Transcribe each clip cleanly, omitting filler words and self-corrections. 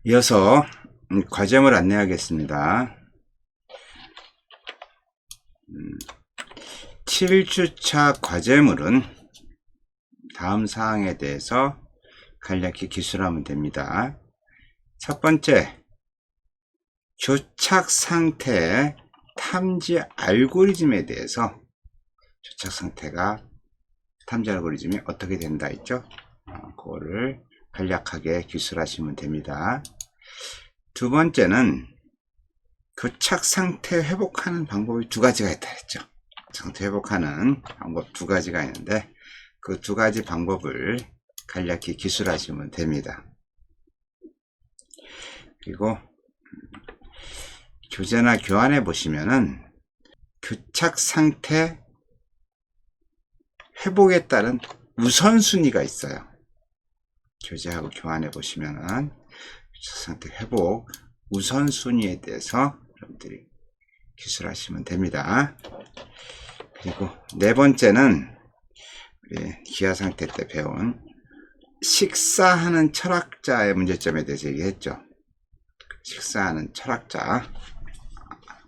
이어서 과제물 안내하겠습니다. 7주차 과제물은 다음 사항에 대해서 간략히 기술하면 됩니다. 첫 번째, 교착 상태의 탐지 알고리즘에 대해서 교착 상태가 탐지 알고리즘이 어떻게 된다 했죠? 그거를 간략하게 기술하시면 됩니다. 두 번째는 교착 상태 회복하는 방법이 두 가지가 있다 했죠. 상태 회복하는 방법 두 가지가 있는데 그 두 가지 방법을 간략히 기술하시면 됩니다. 그리고 교재나 교환해 보시면은 교착 상태 회복에 따른 우선순위가 있어요. 교재하고 교환해 보시면은 교착 상태 회복 우선순위에 대해서 여러분들이 기술하시면 됩니다. 그리고 네 번째는 우리 기하 상태 때 배운 식사하는 철학자의 문제점에 대해서 얘기했죠. 식사하는 철학자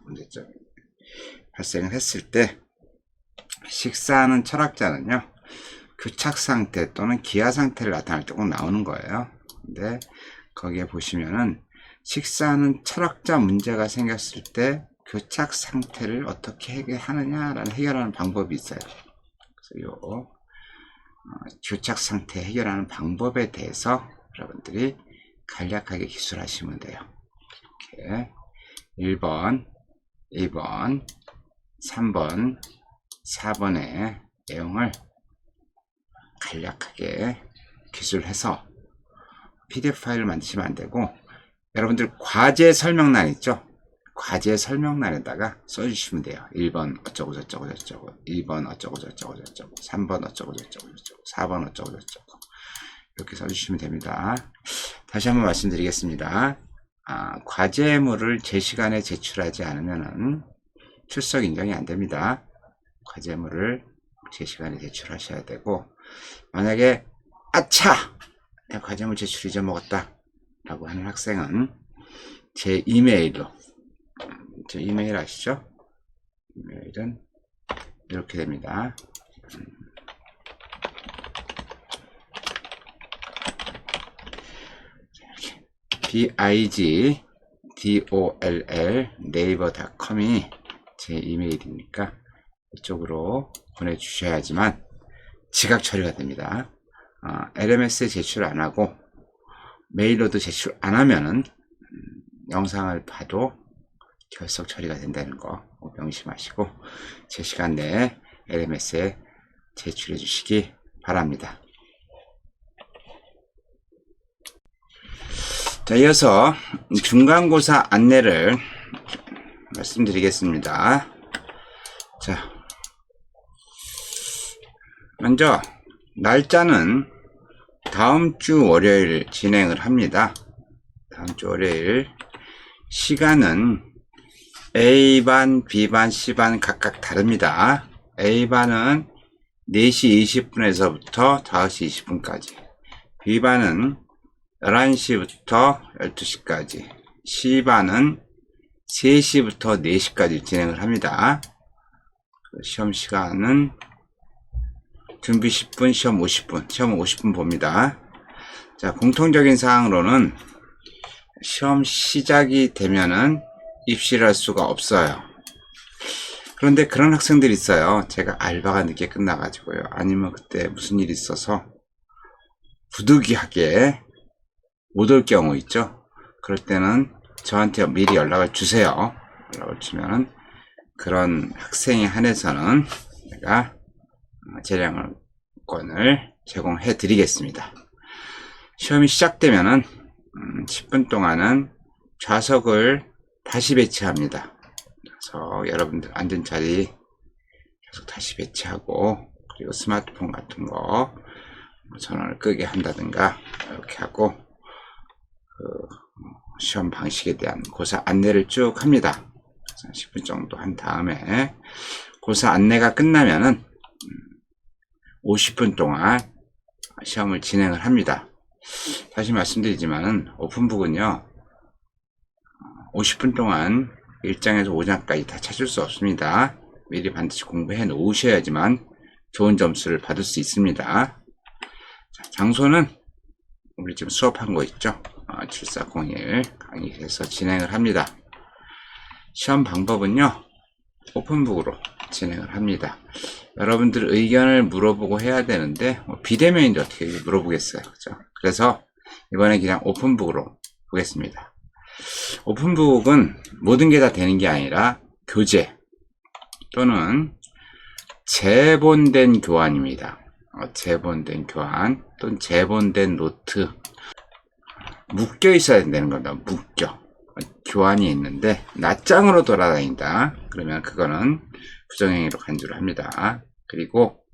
문제점 발생을 했을 때 식사하는 철학자는요, 교착 상태 또는 기하 상태를 나타낼 때 꼭 나오는 거예요. 근데 거기에 보시면은 식사하는 철학자 문제가 생겼을 때 교착 상태를 어떻게 해결하느냐라는 해결하는 방법이 있어요. 그래서 요 교착 상태 해결하는 방법에 대해서 여러분들이 간략하게 기술하시면 돼요. 이렇게 1번, 2번, 3번, 4번의 내용을 간략하게 기술해서 PDF 파일을 만드시면 안 되고, 여러분들 과제 설명란 있죠? 과제 설명란에다가 써주시면 돼요. 1번 어쩌고 저쩌고 저쩌고, 2번 어쩌고 저쩌고 저쩌고, 3번 어쩌고 저쩌고 저쩌고, 4번 어쩌고 저쩌고 이렇게 써주시면 됩니다. 다시 한번 말씀드리겠습니다. 과제물을 제 시간에 제출하지 않으면은 출석 인정이 안 됩니다. 과제물을 제 시간에 제출하셔야 되고, 만약에 아차! 내가 과제물 제출 잊어먹었다 라고 하는 학생은 제 이메일로, 제 이메일 아시죠? 이메일은 이렇게 됩니다. bigdoll 네이버.com이 제 이메일이니까 이쪽으로 보내주셔야지만 지각 처리가 됩니다. LMS에 제출 안하고 메일로도 제출 안하면은 영상을 봐도 결석 처리가 된다는 거 명심하시고 제 시간 내에 LMS에 제출해 주시기 바랍니다. 자, 이어서 중간고사 안내를 말씀드리겠습니다. 자, 먼저 날짜는 다음 주 월요일 진행을 합니다. 다음 주 월요일 시간은 A반, B반, C반 각각 다릅니다. A반은 4시 20분에서부터 5시 20분까지, B반은 11시부터 12시까지, C반은 3시부터 4시까지 진행을 합니다. 시험 시간은 준비 10분, 시험 50분, 시험은 50분 봅니다. 자, 공통적인 사항으로는 시험 시작이 되면은 입시를 할 수가 없어요. 그런데 그런 학생들이 있어요. 제가 알바가 늦게 끝나가지고요, 아니면 그때 무슨 일이 있어서 부득이하게 못 올 경우 있죠. 그럴 때는 저한테 미리 연락을 주세요. 연락을 주면은 그런 학생에 한해서는 제가 재량권을 제공해 드리겠습니다. 시험이 시작되면은 10분 동안은 좌석을 다시 배치합니다. 그래서 여러분들 앉은 자리 계속 다시 배치하고, 그리고 스마트폰 같은 거 전원을 끄게 한다든가 이렇게 하고 시험 방식에 대한 고사 안내를 쭉 합니다. 10분 정도 한 다음에 고사 안내가 끝나면은 50분 동안 시험을 진행을 합니다. 다시 말씀드리지만은 오픈북은요, 50분 동안 1장에서 5장까지 다 찾을 수 없습니다. 미리 반드시 공부해 놓으셔야지만 좋은 점수를 받을 수 있습니다. 자, 장소는 우리 지금 수업한 거 있죠? 7401 강의에서 진행을 합니다. 시험 방법은요, 오픈북으로 진행을 합니다. 여러분들 의견을 물어보고 해야 되는데 비대면인데 어떻게 물어보겠어요, 그죠? 그래서 이번에 그냥 오픈북으로 보겠습니다. 오픈북은 모든 게 다 되는 게 아니라 교재 또는 재본된 교환입니다. 재본된 교환 또는 재본된 노트, 묶여 있어야 된다는 겁니다. 묶여. 교환이 있는데 낱장으로 돌아다닌다. 그러면 그거는 부정행위로 간주를 합니다. 그리고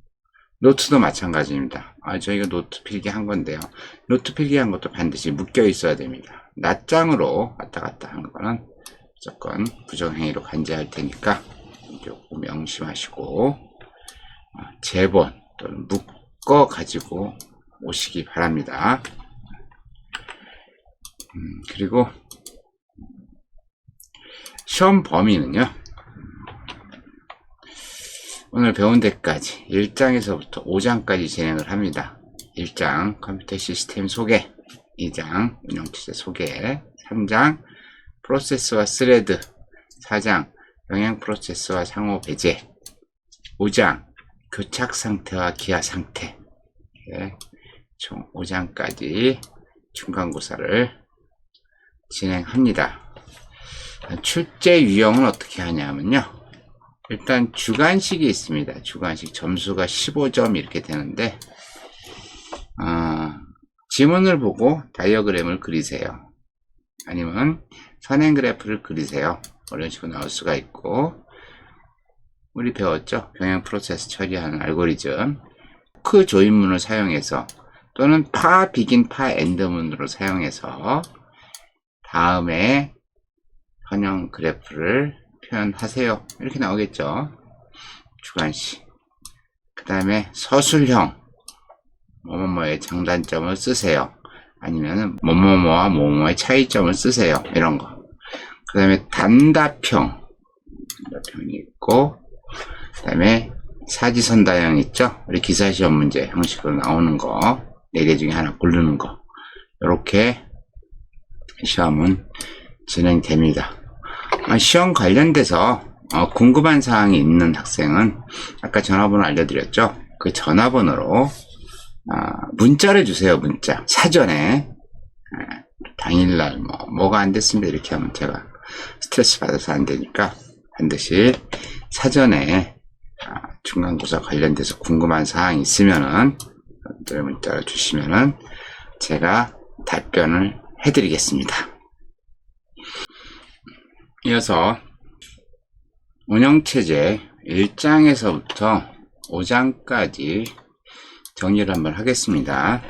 노트도 마찬가지입니다. 저희가 노트 필기한 건데요. 노트 필기한 것도 반드시 묶여 있어야 됩니다. 낱장으로 왔다 갔다 하는 거는 무조건 부정행위로 간주할 테니까 조금 명심하시고 재본 또는 묶어 가지고 오시기 바랍니다. 그리고 시험 범위는요, 오늘 배운 데까지 1장에서부터 5장까지 진행을 합니다. 1장 컴퓨터 시스템 소개, 2장 운영체제 소개, 3장 프로세스와 스레드, 4장 병행 프로세스와 상호 배제, 5장 교착 상태와 기하 상태, 총 5장까지 중간고사를 진행합니다. 출제 유형은 어떻게 하냐면요, 일단 주관식이 있습니다. 주관식 점수가 15점 이렇게 되는데, 지문을 보고 다이어그램을 그리세요. 아니면 선행 그래프를 그리세요. 이런 식으로 나올 수가 있고, 우리 배웠죠? 병행 프로세스 처리하는 알고리즘, 그 조인문을 사용해서 또는 파 비긴 파 엔드문으로 사용해서 다음에 선형 그래프를 표현하세요. 이렇게 나오겠죠. 주관식. 그 다음에 서술형, 뭐뭐뭐의 장단점을 쓰세요. 아니면 뭐뭐뭐와 뭐뭐의 차이점을 쓰세요. 이런 거. 그 다음에 단답형이 있고, 그 다음에 사지선다형 있죠. 우리 기사시험 문제 형식으로 나오는 거, 4개 중에 하나 고르는 거, 이렇게 시험은 진행됩니다. 시험 관련돼서 궁금한 사항이 있는 학생은 아까 전화번호 알려드렸죠. 그 전화번호로 문자를 주세요. 문자 사전에 당일날 뭐가 안 됐습니다 이렇게 하면 제가 스트레스 받아서 안 되니까 반드시 사전에 중간고사 관련돼서 궁금한 사항이 있으면은 문자를 주시면은 제가 답변을 해드리겠습니다. 이어서 운영체제 1장에서부터 5장까지 정리를 한번 하겠습니다.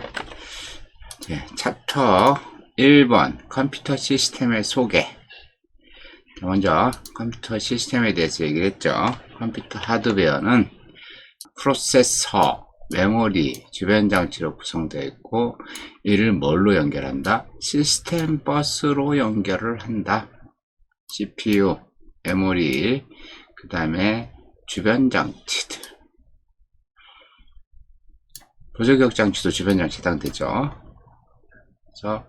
챕터 1번 컴퓨터 시스템의 소개. 먼저 컴퓨터 시스템에 대해서 얘기를 했죠. 컴퓨터 하드웨어는 프로세서, 메모리, 주변 장치로 구성되어 있고, 이를 뭘로 연결한다? 시스템 버스로 연결을 한다. CPU, 메모리, 그 다음에 주변 장치들. 보조기억 장치도 주변 장치 해당되죠. 그래서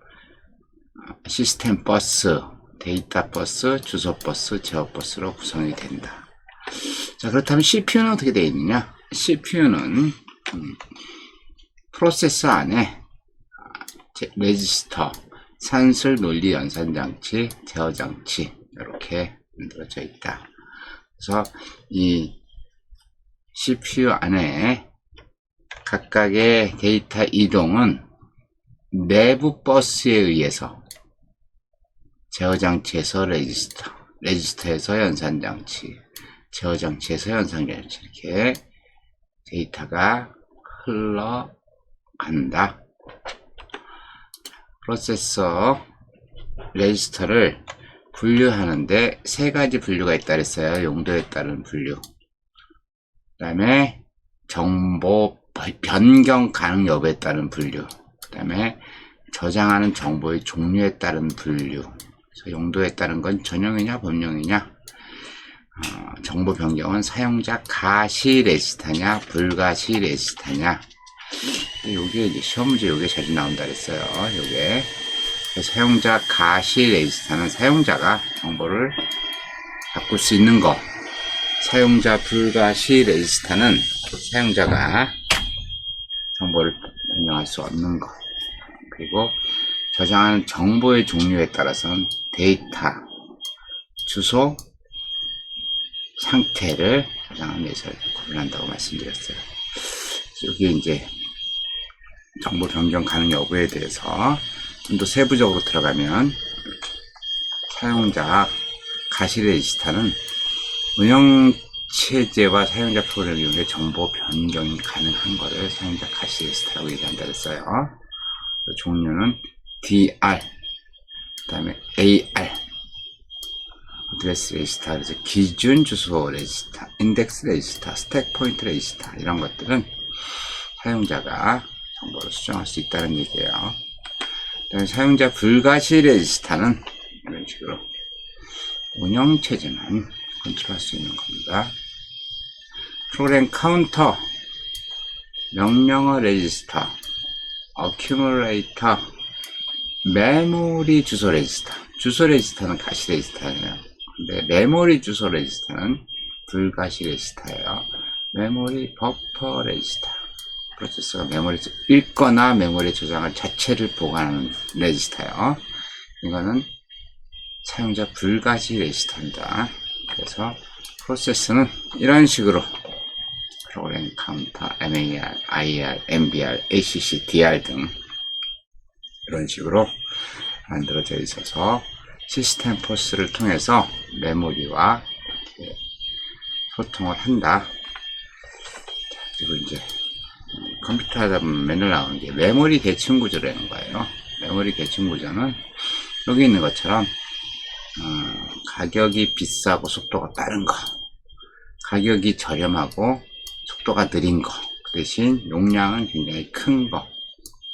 시스템 버스, 데이터 버스, 주소 버스, 제어 버스로 구성이 된다. 자, 그렇다면 CPU는 어떻게 되어 있느냐? CPU는 프로세서 안에 레지스터, 산술 논리 연산 장치, 제어 장치 이렇게 만들어져 있다. 그래서 이 CPU 안에 각각의 데이터 이동은 내부 버스에 의해서 제어 장치에서 레지스터, 레지스터에서 연산 장치, 제어 장치에서 연산 장치 이렇게 데이터가 흘러간다. 프로세서 레지스터를 분류하는데 3가지 분류가 있다 그랬어요. 용도에 따른 분류. 그 다음에 정보 변경 가능 여부에 따른 분류. 그 다음에 저장하는 정보의 종류에 따른 분류. 그래서 용도에 따른 건 전용이냐 범용이냐, 정보 변경은 사용자 가시 레지스타냐 불가시 레지스타냐. 요게 이제 시험 문제 요게 자주 나온다 그랬어요. 요게 사용자 가시 레지스타는 사용자가 정보를 바꿀 수 있는 거, 사용자 불가시 레지스타는 사용자가 정보를 변경할 수 없는 거. 그리고 저장하는 정보의 종류에 따라서는 데이터, 주소, 상태를 저장하면서 구분한다고 말씀드렸어요. 여기 이제 정보 변경 가능 여부에 대해서 좀 더 세부적으로 들어가면, 사용자 가시 레지스타는 운영체제와 사용자 프로그램을 이용해 정보 변경이 가능한 것을 사용자 가시 레지스타라고 얘기한다 그랬어요. 종류는 DR, 그 다음에 AR, 어드레스 레지스타, 그래서 기준 주소 레지스타, 인덱스 레지스타, 스택 포인트 레지스타, 이런 것들은 사용자가 정보를 수정할 수 있다는 얘기예요. 그다음에 사용자 불가시 레지스타는 이런 식으로 운영체제만 컨트롤할 수 있는 겁니다. 프로그램 카운터, 명령어 레지스터, 어큐뮬레이터, 메모리 주소 레지스터. 주소 레지스터는 가시 레지스터예요. 근데 메모리 주소 레지스터는 불가시 레지스터예요. 메모리 버퍼 레지스터. 프로세서가 메모리 읽거나 메모리 저장을 자체를 보관하는 레지스터예요. 이거는 사용자 불가시 레지스터입니다. 그래서 프로세서는 이런 식으로 프로그램 카운터, MAR, IR, MBR, ACC, DR 등 이런 식으로 만들어져 있어서 시스템 포스를 통해서 메모리와 소통을 한다. 그리고 이제 컴퓨터 하다 보면 맨날 나오는 게 메모리 계층 구조라는 거예요. 메모리 계층 구조는 여기 있는 것처럼 가격이 비싸고 속도가 빠른 거, 가격이 저렴하고 속도가 느린 거, 그 대신 용량은 굉장히 큰 거,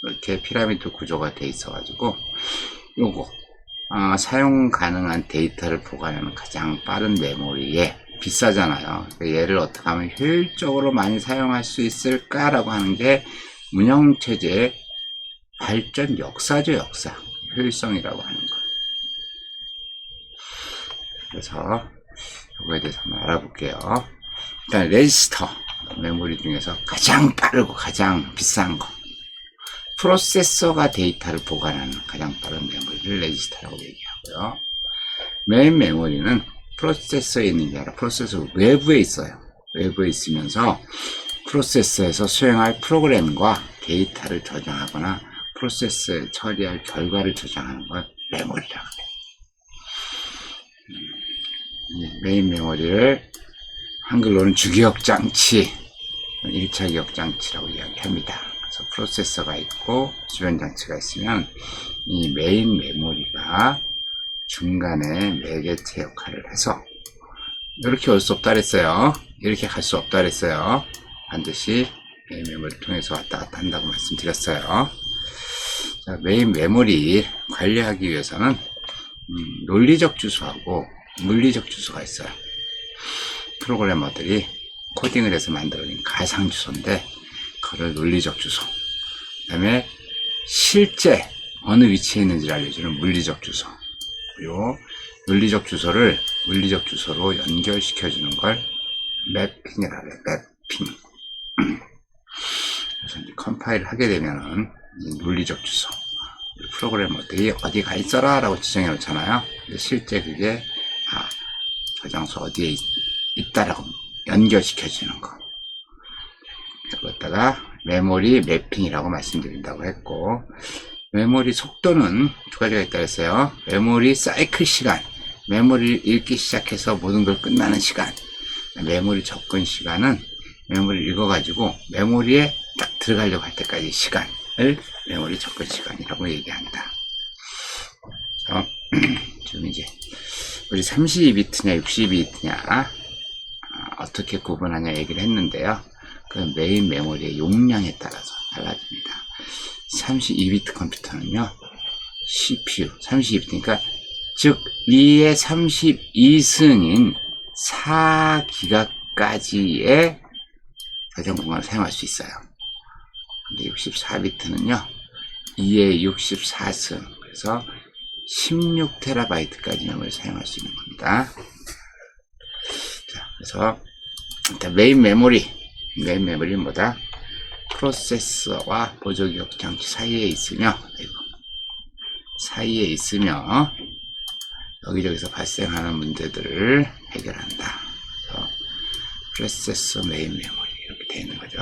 이렇게 피라미드 구조가 돼 있어 가지고 요거 사용 가능한 데이터를 보관하는 가장 빠른 메모리에 비싸잖아요. 얘를 어떻게 하면 효율적으로 많이 사용할 수 있을까라고 하는 게 운영체제의 발전 역사죠. 역사, 효율성이라고 하는 거. 그래서 이거에 대해서 한번 알아볼게요. 일단 레지스터, 메모리 중에서 가장 빠르고 가장 비싼 거, 프로세서가 데이터를 보관하는 가장 빠른 메모리를 레지스터라고 얘기하고요. 메인 메모리는 프로세서에 있는 게 아니라 프로세서 외부에 있어요. 외부에 있으면서 프로세서에서 수행할 프로그램과 데이터를 저장하거나 프로세서에 처리할 결과를 저장하는 걸 메모리라고 해요. 메인 메모리를 한글로는 주기억장치, 1차 기억장치라고 이야기합니다. 그래서 프로세서가 있고 주변 장치가 있으면 이 메인 메모리가 중간에 매개체 역할을 해서 이렇게 올 수 없다 그랬어요. 이렇게 갈 수 없다 그랬어요. 반드시 메인 메모리를 통해서 왔다 갔다 한다고 말씀드렸어요. 자, 메인 메모리 관리하기 위해서는 논리적 주소하고 물리적 주소가 있어요. 프로그래머들이 코딩을 해서 만들어낸 가상 주소인데 그걸 논리적 주소, 그 다음에 실제 어느 위치에 있는지를 알려주는 물리적 주소, 그리고 논리적 주소를 물리적 주소로 연결시켜주는 걸 매핑이라고 해요. 매핑. 그래서 이제 컴파일을 하게 되면은 논리적 주소, 프로그래머들이 어디 가 있어라 라고 지정해 놓잖아요. 근데 실제 그게 저장소 어디에 있다라고 연결시켜주는 거, 그것다가 메모리 매핑이라고 말씀드린다고 했고, 메모리 속도는 두 가지가 있다고 했어요. 메모리 사이클 시간, 메모리를 읽기 시작해서 모든 걸 끝나는 시간. 메모리 접근 시간은 메모리를 읽어가지고 메모리에 딱 들어가려고 할 때까지 시간을 메모리 접근 시간이라고 얘기한다. 그래서 지금 이제 우리 32비트냐 62비트냐 어떻게 구분하냐 얘기를 했는데요. 그 메인 메모리의 용량에 따라서 달라집니다. 32비트 컴퓨터는요, CPU 32비트니까 즉 2의 32승인 4기가까지의 저장 공간을 사용할 수 있어요. 근데 64비트는요 2의 64승, 그래서 16TB까지 메모리 사용할 수 있는 겁니다. 자, 그래서 일단 메인 메모리는 뭐다? 프로세서와 보조기억 장치 사이에 있으며 여기저기서 발생하는 문제들을 해결한다. 그래서 프로세서 메인 메모리 이렇게 되어 있는 거죠.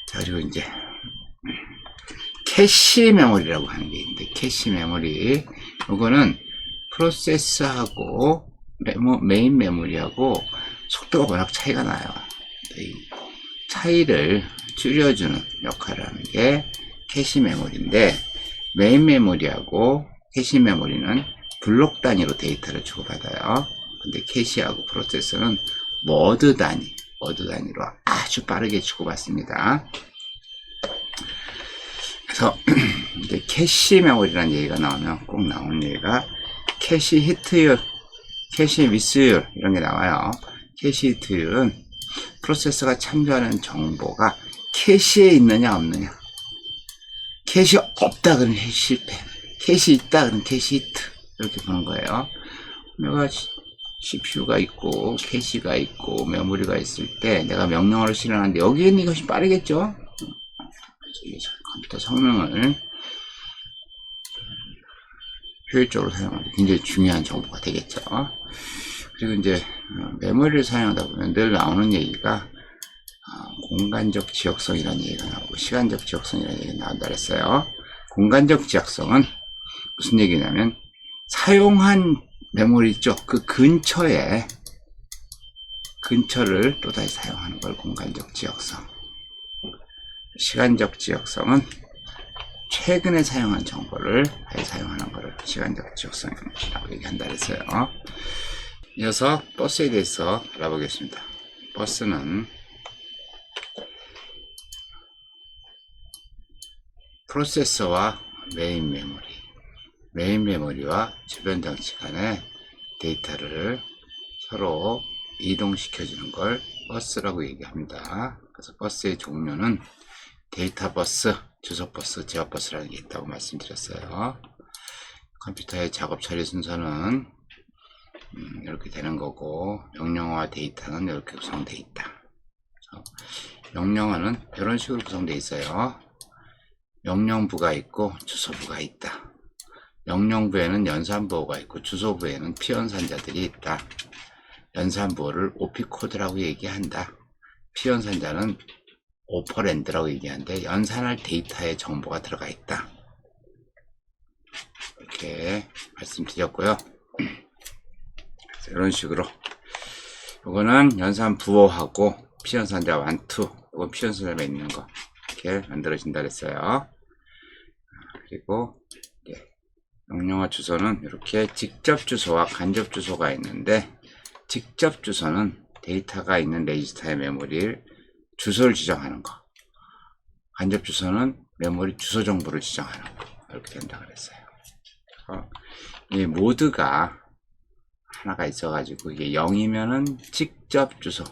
자, 그리고 이제 캐시 메모리라고 하는 게 있는데, 캐시 메모리 이거는 프로세서하고 메인 메모리하고 속도가 워낙 차이가 나요. 이 차이를 줄여주는 역할을 하는 게 캐시 메모리인데, 메인 메모리하고 캐시 메모리는 블록 단위로 데이터를 주고받아요. 근데 캐시하고 프로세서는 워드 단위로 아주 빠르게 주고받습니다. 그래서 이제 캐시 메모리라는 얘기가 나오면 꼭 나오는 얘기가 캐시 히트율, 캐시 미스율 이런 게 나와요. 캐시 히트율은 프로세서가 참조하는 정보가 캐시에 있느냐 없느냐. 캐시 없다 그러면 실패, 캐시 있다 그러면 캐시 히트, 이렇게 보는 거예요. 내가 CPU가 있고 캐시가 있고 메모리가 있을 때 내가 명령어를 실행하는데 여기에 있는 것이 빠르겠죠. 컴퓨터 성능을 효율적으로 사용하는 굉장히 중요한 정보가 되겠죠. 그리고 이제 메모리를 사용하다 보면 늘 나오는 얘기가 공간적 지역성이라는 얘기가 나오고 시간적 지역성이라는 얘기가 나온다 그랬어요. 공간적 지역성은 무슨 얘기냐면 사용한 메모리 쪽 그 근처를 또다시 사용하는 걸 공간적 지역성. 시간적 지역성은 최근에 사용한 정보를 다시 사용하는 것을 시간적 지역성이라고 얘기한다 그랬어요. 이어서 버스에 대해서 알아보겠습니다. 버스는 프로세서와 메인 메모리와 주변 장치 간의 데이터를 서로 이동시켜주는 걸 버스라고 얘기합니다. 그래서 버스의 종류는 데이터 버스, 주소 버스, 제어 버스라는 게 있다고 말씀드렸어요. 컴퓨터의 작업 처리 순서는 이렇게 되는 거고, 명령어와 데이터는 이렇게 구성되어 있다. 명령어는 이런 식으로 구성되어 있어요. 명령부가 있고 주소부가 있다. 명령부에는 연산부호가 있고 주소부에는 피연산자들이 있다. 연산부호를 오피코드라고 얘기한다. 피연산자는 오퍼랜드라고 얘기하는데 연산할 데이터의 정보가 들어가 있다. 이렇게 말씀드렸고요. 이런 식으로 이거는 연산부호하고 피연산자 1, 2, 이건 피연산자가 있는 거 이렇게 만들어진다 그랬어요. 그리고 명령어 주소는 이렇게 직접 주소와 간접 주소가 있는데, 직접 주소는 데이터가 있는 레지스터의 메모리를 주소를 지정하는 거, 간접 주소는 메모리 주소 정보를 지정하는 거, 이렇게 된다 그랬어요. 이 모드가 하나가 있어가지고 이게 0이면은 직접 주소,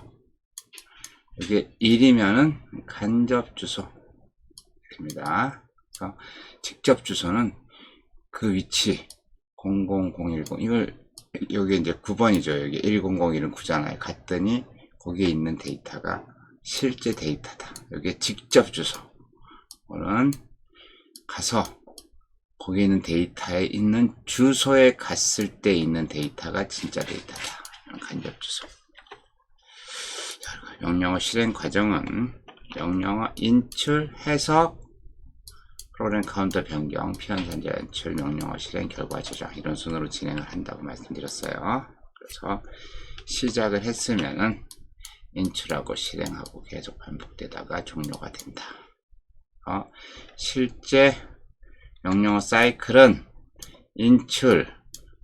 이게 1이면은 간접 주소입니다. 그래서 직접 주소는 그 위치 00010, 이걸 여기 이제 9번이죠. 여기 1001은 9잖아요. 갔더니 거기에 있는 데이터가 실제 데이터다. 여기에 직접 주소. 이거는 가서 거기에 있는 데이터에 있는 주소에 갔을 때 있는 데이터가 진짜 데이터다. 간접 주소. 명령어 실행 과정은 명령어 인출, 해석, 프로그램 카운터 변경, 피연산자 연출, 명령어 실행, 결과 저장, 이런 순으로 진행을 한다고 말씀드렸어요. 그래서 시작을 했으면은 인출하고 실행하고 계속 반복되다가 종료가 된다. 실제 명령어 사이클은 인출,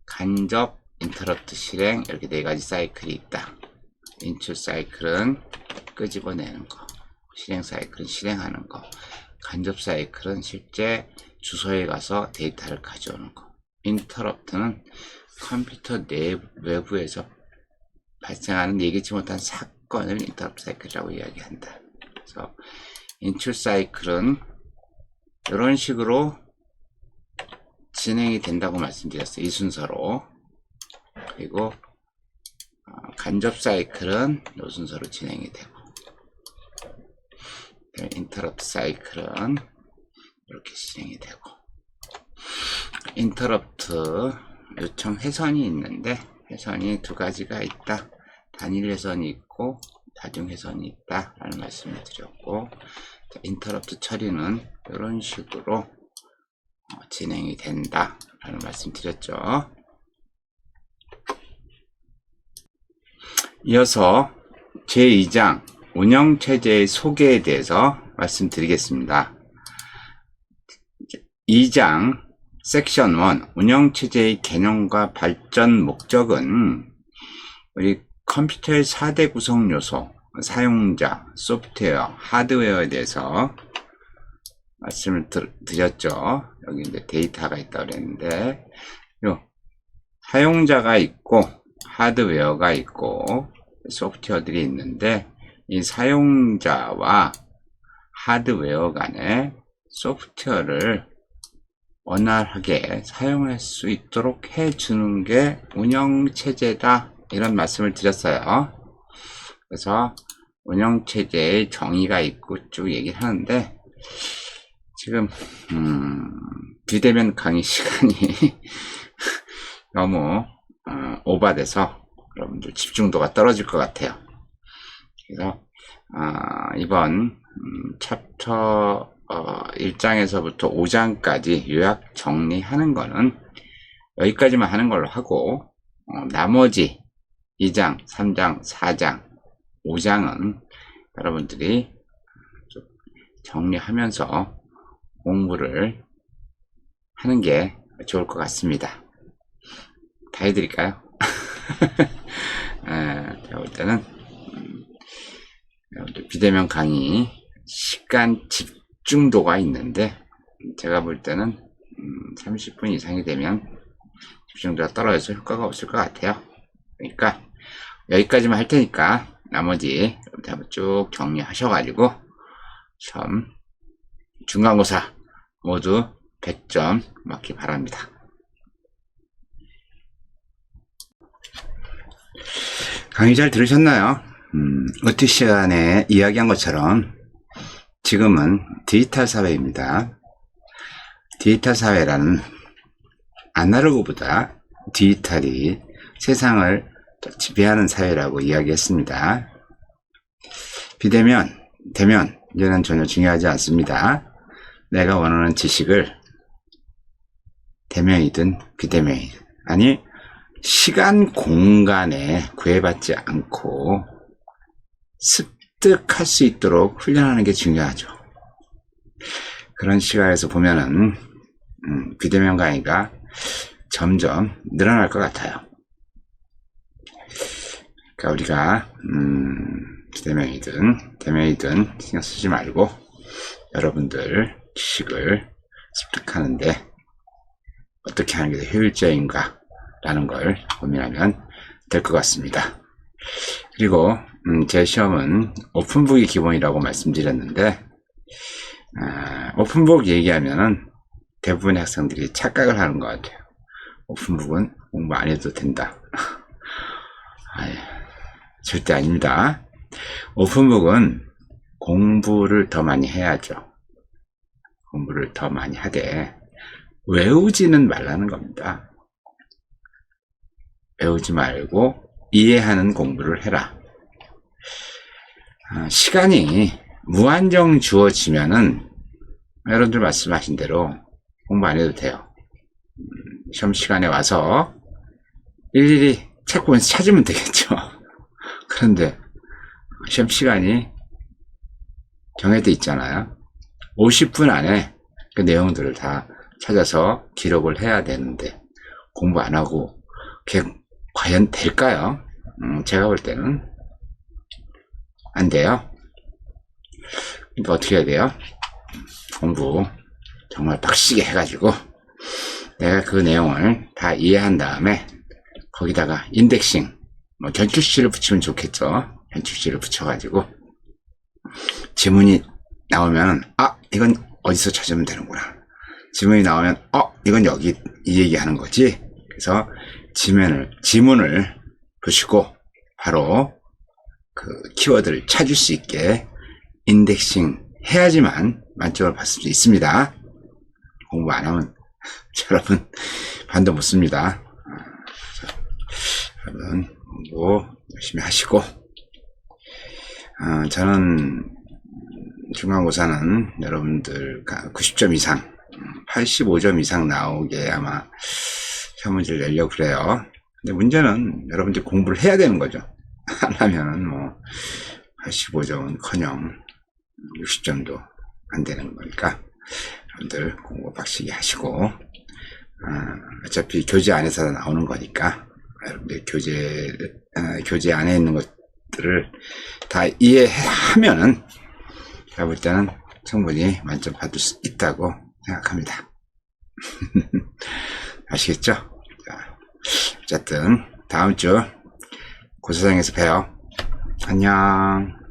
간접, 인터럽트 실행, 이렇게 네 가지 사이클이 있다. 인출 사이클은 끄집어내는 거, 실행 사이클은 실행하는 거, 간접 사이클은 실제 주소에 가서 데이터를 가져오는 거, 인터럽트는 컴퓨터 외부에서 발생하는 예기치 못한 사건을 인터럽트 사이클이라고 이야기한다. 그래서 인출 사이클은 이런 식으로 진행이 된다고 말씀드렸어요. 이 순서로. 그리고 간접 사이클은 이 순서로 진행이 되고, 인터럽트 사이클은 이렇게 진행이 되고, 인터럽트 요청 회선이 있는데, 회선이 두 가지가 있다. 단일 회선이 있고 다중 회선이 있다 라는 말씀을 드렸고, 인터럽트 처리는 이런 식으로 진행이 된다 라는 말씀 드렸죠. 이어서 제2장 운영체제의 소개에 대해서 말씀드리겠습니다. 2장 섹션 1 운영체제의 개념과 발전 목적은 우리 컴퓨터의 4대 구성 요소, 사용자, 소프트웨어, 하드웨어에 대해서 말씀을 드렸죠. 여기 이제 데이터가 있다고 그랬는데, 사용자가 있고 하드웨어가 있고 소프트웨어들이 있는데, 이 사용자와 하드웨어 간에 소프트웨어를 원활하게 사용할 수 있도록 해주는 게 운영체제다, 이런 말씀을 드렸어요. 그래서 운영체제의 정의가 있고 쭉 얘기를 하는데, 지금 비대면 강의 시간이 너무 오버돼서 여러분들 집중도가 떨어질 것 같아요. 그래서 이번 챕터 1장에서부터 5장까지 요약 정리하는 거는 여기까지만 하는 걸로 하고, 나머지 2장, 3장, 4장, 5장은 여러분들이 좀 정리하면서 공부를 하는 게 좋을 것 같습니다. 다 해드릴까요? 제가 볼 때는 비대면 강의 시간 집중도가 있는데, 제가 볼 때는 30분 이상이 되면 집중도가 떨어져서 효과가 없을 것 같아요. 그러니까 여기까지만 할 테니까 나머지 한번 쭉 정리하셔가지고 시험 중간고사 모두 100점 맞기 바랍니다. 강의 잘 들으셨나요? 어티 시간에 이야기한 것처럼 지금은 디지털 사회입니다. 디지털 사회라는 아날로그보다 디지털이 세상을 지배하는 사회라고 이야기했습니다. 비대면, 대면, 이제는 전혀 중요하지 않습니다. 내가 원하는 지식을 대면이든 비대면이든, 아니 시간 공간에 구애받지 않고 습득할 수 있도록 훈련하는 게 중요하죠. 그런 시각에서 보면은 비대면 강의가 점점 늘어날 것 같아요. 그러니까 우리가 비대면이든 대면이든 신경 쓰지 말고 여러분들 지식을 습득하는데 어떻게 하는 게 더 효율적인가 라는 걸 고민하면 될 것 같습니다. 그리고 제 시험은 오픈북이 기본이라고 말씀드렸는데, 오픈북 얘기하면은 대부분의 학생들이 착각을 하는 것 같아요. 오픈북은 공부 안 해도 된다. 절대 아닙니다. 오픈북은 공부를 더 많이 해야죠. 공부를 더 많이 하되 외우지는 말라는 겁니다. 외우지 말고 이해하는 공부를 해라. 시간이 무한정 주어지면은 여러분들 말씀하신 대로 공부 안 해도 돼요. 시험 시간에 와서 일일이 책 보면서 찾으면 되겠죠. 그런데 시험 시간이 정해져 있잖아요. 50분 안에 그 내용들을 다 찾아서 기록을 해야 되는데 공부 안 하고 그게 과연 될까요? 제가 볼 때는 안 돼요. 그러니까 어떻게 해야 돼요? 공부 정말 빡시게 해가지고 내가 그 내용을 다 이해한 다음에 거기다가 인덱싱, 뭐 견출시를 붙이면 좋겠죠. 견출시를 붙여가지고 지문이 나오면 이건 어디서 찾으면 되는구나. 지문이 나오면 이건 여기 이 얘기하는 거지. 그래서 지문을 보시고 바로 그 키워드를 찾을 수 있게 인덱싱 해야지만 만점을 받을 수 있습니다. 공부 안 하면 여러분 반도 못 씁니다. 여러분 공부 열심히 하시고, 저는 중간고사는 여러분들 90점 이상 85점 이상 나오게 아마 시험 문제를 내려고 그래요. 근데 문제는 여러분들이 공부를 해야 되는 거죠. 안 하면 뭐 85점은 커녕 60점도 안 되는 거니까 여러분들 공부 빡시게 하시고, 어차피 교재 안에서 나오는 거니까 여러분들 교재 안에 있는 것들을 다 이해하면은 제가 볼 때는 충분히 만점 받을 수 있다고 생각합니다. 아시겠죠? 자, 어쨌든 다음 주 고사장에서 봬요. 안녕.